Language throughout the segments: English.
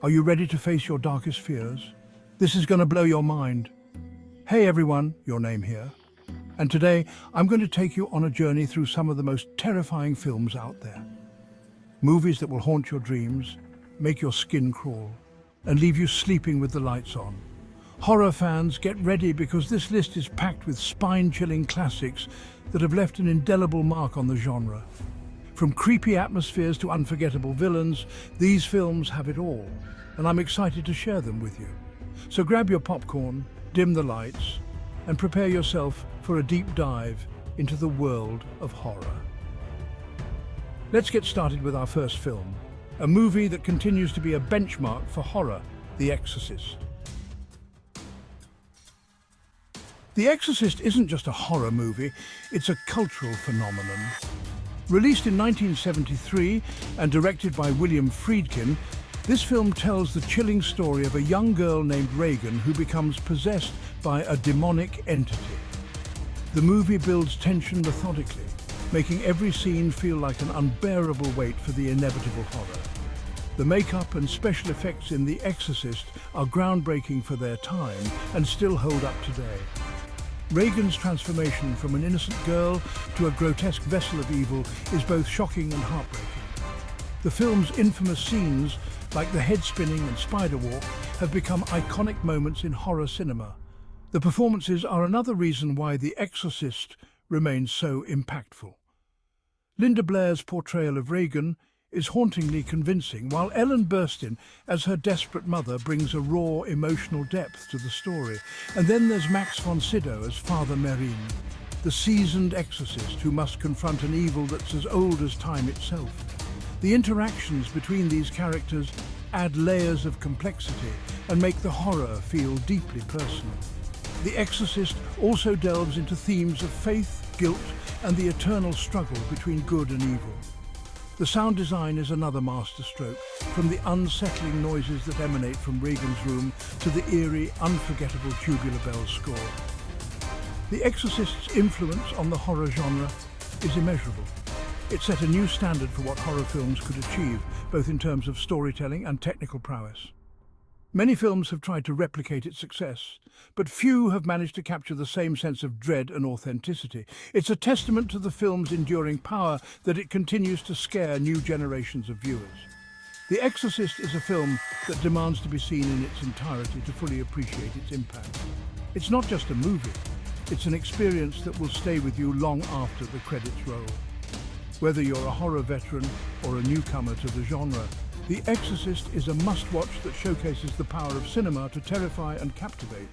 Are you ready to face your darkest fears? This is going to blow your mind. Hey everyone, your name here. And today, I'm going to take you on a journey through some of the most terrifying films out there. Movies that will haunt your dreams, make your skin crawl, and leave you sleeping with the lights on. Horror fans, get ready because this list is packed with spine-chilling classics that have left an indelible mark on the genre. From creepy atmospheres to unforgettable villains, these films have it all, and I'm excited to share them with you. So grab your popcorn, dim the lights, and prepare yourself for a deep dive into the world of horror. Let's get started with our first film, a movie that continues to be a benchmark for horror, The Exorcist. The Exorcist isn't just a horror movie, it's a cultural phenomenon. Released in 1973 and directed by William Friedkin, this film tells the chilling story of a young girl named Regan who becomes possessed by a demonic entity. The movie builds tension methodically, making every scene feel like an unbearable wait for the inevitable horror. The makeup and special effects in The Exorcist are groundbreaking for their time and still hold up today. Regan's transformation from an innocent girl to a grotesque vessel of evil is both shocking and heartbreaking. The film's infamous scenes, like the head spinning and spider walk, have become iconic moments in horror cinema. The performances are another reason why The Exorcist remains so impactful. Linda Blair's portrayal of Regan is hauntingly convincing, while Ellen Burstyn as her desperate mother brings a raw emotional depth to the story. And then there's Max von Sydow as Father Merrin, the seasoned exorcist who must confront an evil that's as old as time itself. The interactions between these characters add layers of complexity and make the horror feel deeply personal. The Exorcist also delves into themes of faith, guilt, and the eternal struggle between good and evil. The sound design is another masterstroke, from the unsettling noises that emanate from Regan's room to the eerie, unforgettable Tubular Bells score. The Exorcist's influence on the horror genre is immeasurable. It set a new standard for what horror films could achieve, both in terms of storytelling and technical prowess. Many films have tried to replicate its success, but few have managed to capture the same sense of dread and authenticity. It's a testament to the film's enduring power that it continues to scare new generations of viewers. The Exorcist is a film that demands to be seen in its entirety to fully appreciate its impact. It's not just a movie, it's an experience that will stay with you long after the credits roll. Whether you're a horror veteran or a newcomer to the genre, The Exorcist is a must-watch that showcases the power of cinema to terrify and captivate.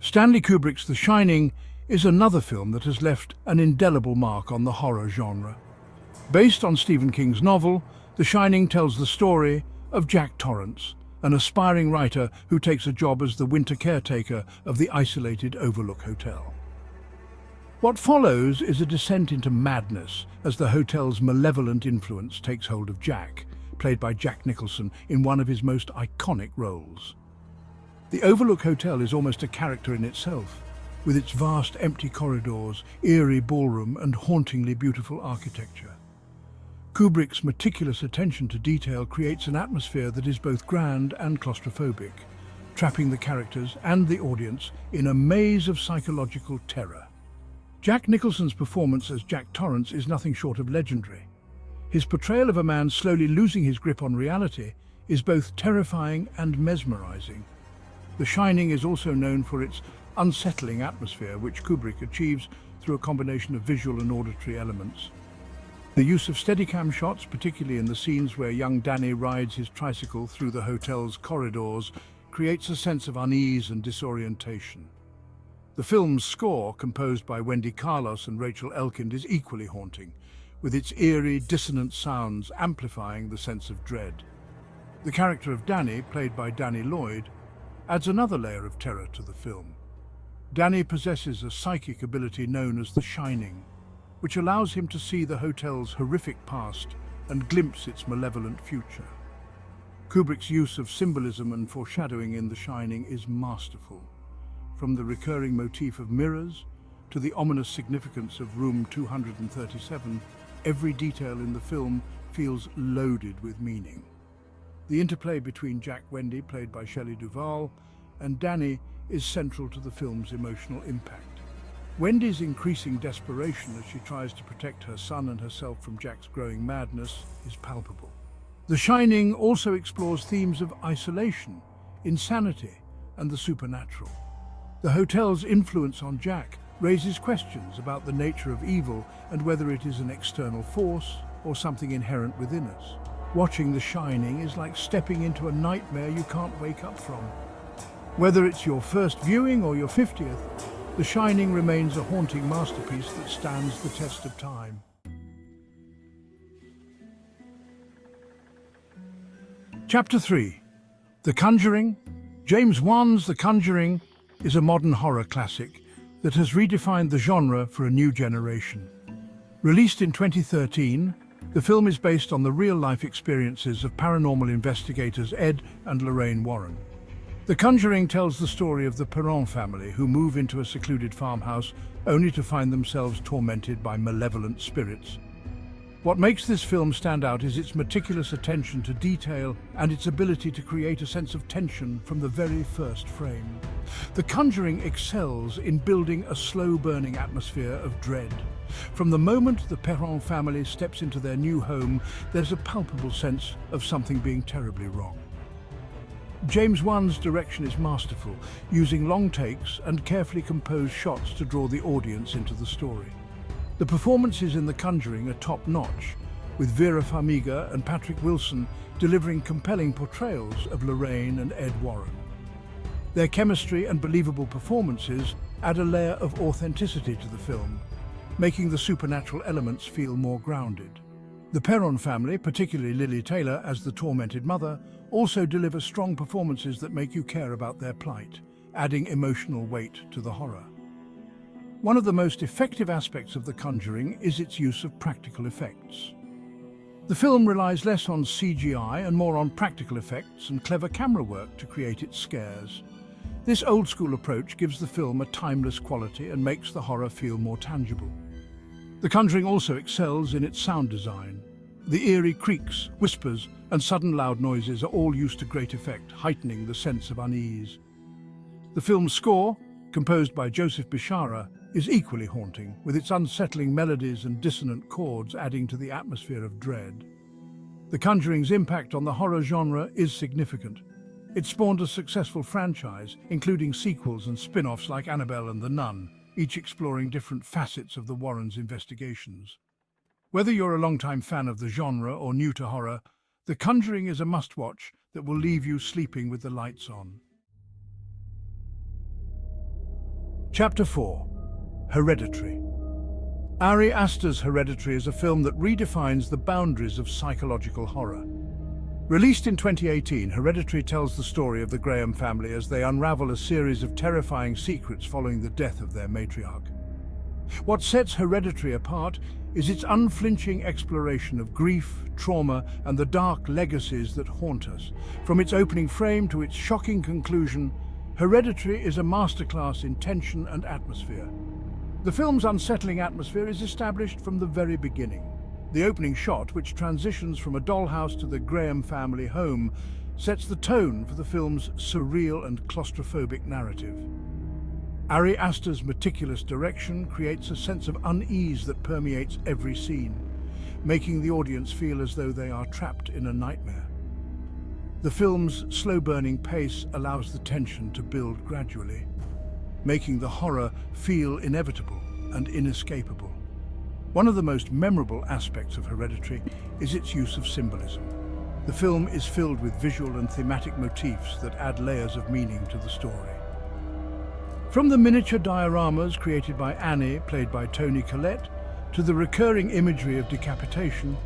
Stanley Kubrick's The Shining is another film that has left an indelible mark on the horror genre. Based on Stephen King's novel, The Shining tells the story of Jack Torrance, an aspiring writer who takes a job as the winter caretaker of the isolated Overlook Hotel. What follows is a descent into madness as the hotel's malevolent influence takes hold of Jack, played by Jack Nicholson in one of his most iconic roles. The Overlook Hotel is almost a character in itself, with its vast empty corridors, eerie ballroom, and hauntingly beautiful architecture. Kubrick's meticulous attention to detail creates an atmosphere that is both grand and claustrophobic, trapping the characters and the audience in a maze of psychological terror. Jack Nicholson's performance as Jack Torrance is nothing short of legendary. His portrayal of a man slowly losing his grip on reality is both terrifying and mesmerizing. The Shining is also known for its unsettling atmosphere, which Kubrick achieves through a combination of visual and auditory elements. The use of Steadicam shots, particularly in the scenes where young Danny rides his tricycle through the hotel's corridors, creates a sense of unease and disorientation. The film's score, composed by Wendy Carlos and Rachel Elkind, is equally haunting, with its eerie, dissonant sounds amplifying the sense of dread. The character of Danny, played by Danny Lloyd, adds another layer of terror to the film. Danny possesses a psychic ability known as the Shining, which allows him to see the hotel's horrific past and glimpse its malevolent future. Kubrick's use of symbolism and foreshadowing in The Shining is masterful. From the recurring motif of mirrors to the ominous significance of Room 237, every detail in the film feels loaded with meaning. The interplay between Jack Wendy, played by Shelley Duvall, and Danny is central to the film's emotional impact. Wendy's increasing desperation as she tries to protect her son and herself from Jack's growing madness is palpable. The Shining also explores themes of isolation, insanity, and the supernatural. The hotel's influence on Jack raises questions about the nature of evil and whether it is an external force or something inherent within us. Watching The Shining is like stepping into a nightmare you can't wake up from. Whether it's your first viewing or your 50th, The Shining remains a haunting masterpiece that stands the test of time. Chapter 3. The Conjuring. James Wan's The Conjuring is a modern horror classic that has redefined the genre for a new generation. Released in 2013, the film is based on the real-life experiences of paranormal investigators Ed and Lorraine Warren. The Conjuring tells the story of the Perron family who move into a secluded farmhouse only to find themselves tormented by malevolent spirits. What makes this film stand out is its meticulous attention to detail and its ability to create a sense of tension from the very first frame. The Conjuring excels in building a slow-burning atmosphere of dread. From the moment the Perron family steps into their new home, there's a palpable sense of something being terribly wrong. James Wan's direction is masterful, using long takes and carefully composed shots to draw the audience into the story. The performances in The Conjuring are top-notch, with Vera Farmiga and Patrick Wilson delivering compelling portrayals of Lorraine and Ed Warren. Their chemistry and believable performances add a layer of authenticity to the film, making the supernatural elements feel more grounded. The Perron family, particularly Lily Taylor as the tormented mother, also deliver strong performances that make you care about their plight, adding emotional weight to the horror. One of the most effective aspects of The Conjuring is its use of practical effects. The film relies less on CGI and more on practical effects and clever camera work to create its scares. This old-school approach gives the film a timeless quality and makes the horror feel more tangible. The Conjuring also excels in its sound design. The eerie creaks, whispers, and sudden loud noises are all used to great effect, heightening the sense of unease. The film's score, composed by Joseph Bishara, is equally haunting, with its unsettling melodies and dissonant chords adding to the atmosphere of dread. The Conjuring's impact on the horror genre is significant. It spawned a successful franchise, including sequels and spin-offs like Annabelle and The Nun, each exploring different facets of the Warrens' investigations. Whether you're a longtime fan of the genre or new to horror, The Conjuring is a must-watch that will leave you sleeping with the lights on. Chapter 4. Hereditary. Ari Aster's Hereditary is a film that redefines the boundaries of psychological horror. Released in 2018, Hereditary tells the story of the Graham family as they unravel a series of terrifying secrets following the death of their matriarch. What sets Hereditary apart is its unflinching exploration of grief, trauma, and the dark legacies that haunt us. From its opening frame to its shocking conclusion, Hereditary is a masterclass in tension and atmosphere. The film's unsettling atmosphere is established from the very beginning. The opening shot, which transitions from a dollhouse to the Graham family home, sets the tone for the film's surreal and claustrophobic narrative. Ari Aster's meticulous direction creates a sense of unease that permeates every scene, making the audience feel as though they are trapped in a nightmare. The film's slow-burning pace allows the tension to build gradually, making the horror feel inevitable and inescapable. One of the most memorable aspects of Hereditary is its use of symbolism. The film is filled with visual and thematic motifs that add layers of meaning to the story. From the miniature dioramas created by Annie, played by Toni Collette, to the recurring imagery of decapitation,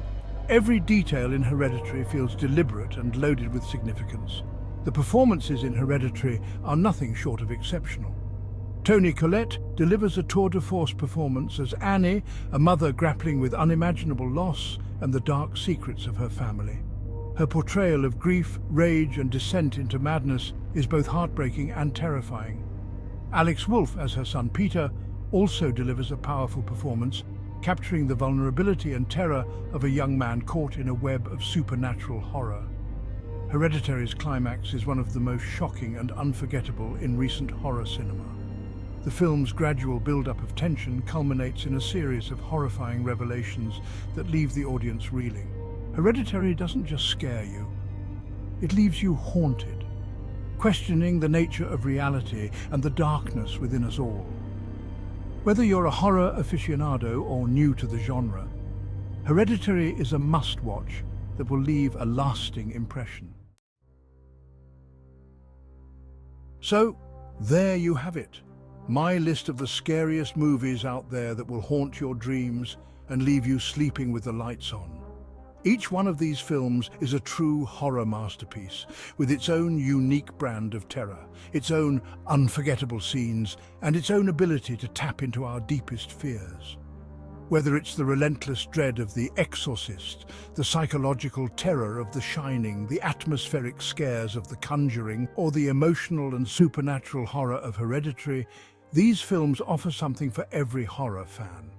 every detail in Hereditary feels deliberate and loaded with significance. The performances in Hereditary are nothing short of exceptional. Toni Collette delivers a tour de force performance as Annie, a mother grappling with unimaginable loss and the dark secrets of her family. Her portrayal of grief, rage, and descent into madness is both heartbreaking and terrifying. Alex Wolff, as her son Peter, also delivers a powerful performance, capturing the vulnerability and terror of a young man caught in a web of supernatural horror. Hereditary's climax is one of the most shocking and unforgettable in recent horror cinema. The film's gradual build-up of tension culminates in a series of horrifying revelations that leave the audience reeling. Hereditary doesn't just scare you, it leaves you haunted, questioning the nature of reality and the darkness within us all. Whether you're a horror aficionado or new to the genre, Hereditary is a must-watch that will leave a lasting impression. So, there you have it. My list of the scariest movies out there that will haunt your dreams and leave you sleeping with the lights on. Each one of these films is a true horror masterpiece, with its own unique brand of terror, its own unforgettable scenes, and its own ability to tap into our deepest fears. Whether it's the relentless dread of The Exorcist, the psychological terror of The Shining, the atmospheric scares of The Conjuring, or the emotional and supernatural horror of Hereditary, these films offer something for every horror fan.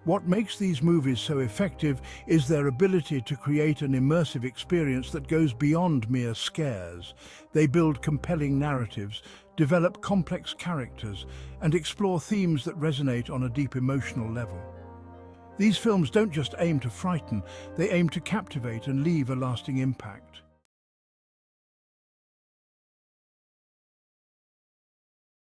What makes these movies so effective is their ability to create an immersive experience that goes beyond mere scares. They build compelling narratives, develop complex characters, and explore themes that resonate on a deep emotional level. These films don't just aim to frighten, they aim to captivate and leave a lasting impact.